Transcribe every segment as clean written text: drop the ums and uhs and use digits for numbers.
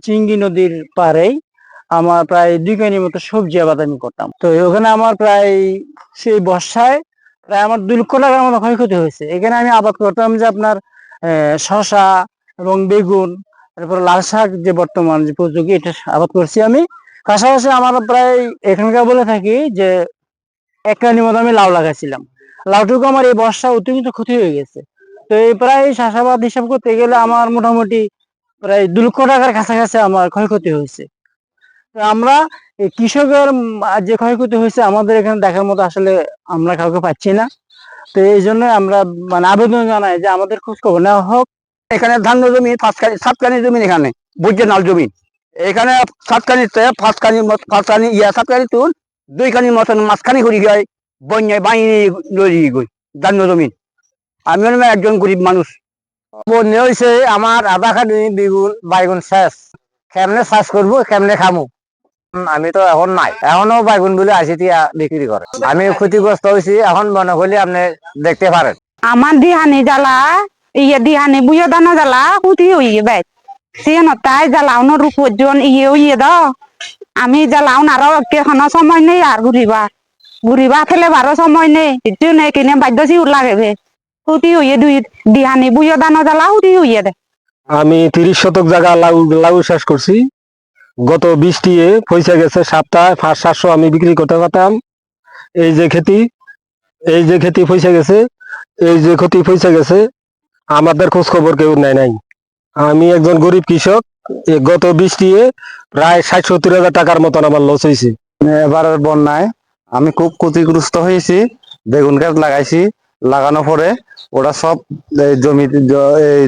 চিংড়ি নদীর পাড়েই আমার প্রায় 2 কানির মতো সবজি আবাদ আমি করতাম। তো ওখানে আমার প্রায় সেই বর্ষায় প্রায় আমার 2 লক্ষ টাকার মতো ক্ষয়ক্ষতি হয়েছে। এখানে আমি আবাদ করতাম যে আপনার শসা এবং বেগুন, তারপর লাল শাক যে বর্তমান যে প্রযুক্তি, এটা আবাদ করছি আমি। পাশাপাশি আমার প্রায় এখানকার বলে থাকি যে 1 কানির মতো আমি লাউ লাগাইছিলাম। লাউটুকু আমার এই বর্ষা অতিরিক্ত ক্ষতি হয়ে গেছে। তো এই প্রায় চাষাবাদ হিসাব করতে গেলে আমার মোটামুটি প্রায় 2 লক্ষ টাকার কাছাকাছি আমার ক্ষয়ক্ষতি হয়েছে। তো আমরা এই কৃষকের যে ক্ষয়ক্ষতি হয়েছে আমাদের এখানে দেখার মতো আসলে আমরা কাউকে পাচ্ছি না। তো এই জন্য আমরা মানে আবেদন জানাই যে আমাদের খোঁজ খবর নেওয়া হোক। এখানে ধান জমি 7 কানি জমি, এখানে বুঝছে নাল জমি, এখানে 7 কানিতে 5 কানি 7 কানি তুন 2 কানির মতন মাঝখানি ঘুরি যায় বন্যায় বাইরে লড়ি গই ধান জমি। আমি একজন গরিব মানুষ। বন্যা হয়েছে আমার আধা খানি বেগুন বাইগুন শেষ, কেমনে চাষ করবো কেমনে খামু। আমি তো এখন নাই, এখনো বাইগুন বলে আসি বিক্রি করে। আমি ক্ষতিগ্রস্ত হয়েছি, এখন মনে করলে আপনি দেখতে পারেন। আমার দিহানি জ্বালা দিহানি বুঝে দানা জ্বালা কুটি হইয়ে বেচ সে নতাই জ্বালাউন রূপজন হইয়ে দ আমি জ্বালাউন আরো কেখানো সময় নেই আর ঘুরিবা ফেলে বারো সময় নেই একটু নেই কিনে বাধ্য সিউর লাগে কুটি হইয়ে দুই দিহানি বুঝে দানা জ্বালা কুটি হইয়ে দে। আমি 30 শতক জায়গা লাউ চাষ করছি। গত বৃষ্টি পয়সা গেছে সপ্তাহে 500-700 আমি বিক্রি করতে পারতাম। এই যে ক্ষতি পয়সা গেছে, এই যে ক্ষতি পয়সা গেছে, আমাদের খোঁজ খবর কেউ নেয় নাই। আমি একজন গরিব কৃষক। গত বৃষ্টি প্রায় 60-70 হাজার টাকার মতন আমার লস হয়েছে। এবারের বন্যায় আমি খুব ক্ষতিগ্রস্ত হয়েছি। বেগুন গাছ লাগাইছি, লাগানোর পরে ওরা সব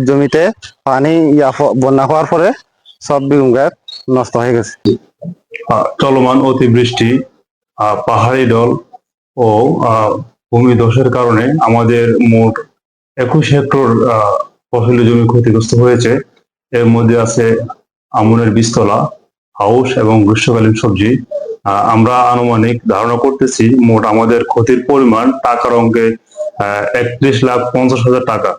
জমিতে পানি বন্যা হওয়ার পরে সব বেগুন গাছ নষ্ট হয়ে গেছে। চলমান অতিবৃষ্টি, পাহাড়ি ঢল ও ভূমিধসের কারণে আমাদের মোট 21 হেক্টর ফসলি জমি ক্ষতিগ্রস্ত হয়েছে। এর মধ্যে আছে আমনের বীজতলা, আউশ এবং গ্রীষ্মকালীন সবজি। আমরা আনুমানিক ধারণা করতেছি মোট আমাদের ক্ষতির পরিমাণ টাকার অঙ্কে 31,50,000 টাকা।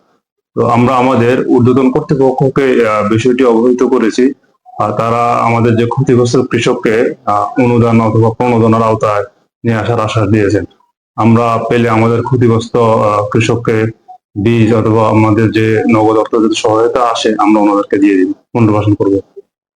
তো আমরা আমাদের ঊর্ধ্বতন কর্তৃপক্ষকে বিষয়টি অবহিত করেছি। তারা আমাদের যে ক্ষতিগ্রস্ত কৃষককে অনুদান অথবা প্রণোদনার আওতায় নিয়ে আসার আশ্বাস দিয়েছেন। আমরা পেলে আমাদের ক্ষতিগ্রস্ত কৃষককে বীজ অথবা আমাদের যে নগদ অর্থ সহায়তা আসে আমরা ওনাদেরকে দিয়ে দিব, পুনর্বাসন করবো।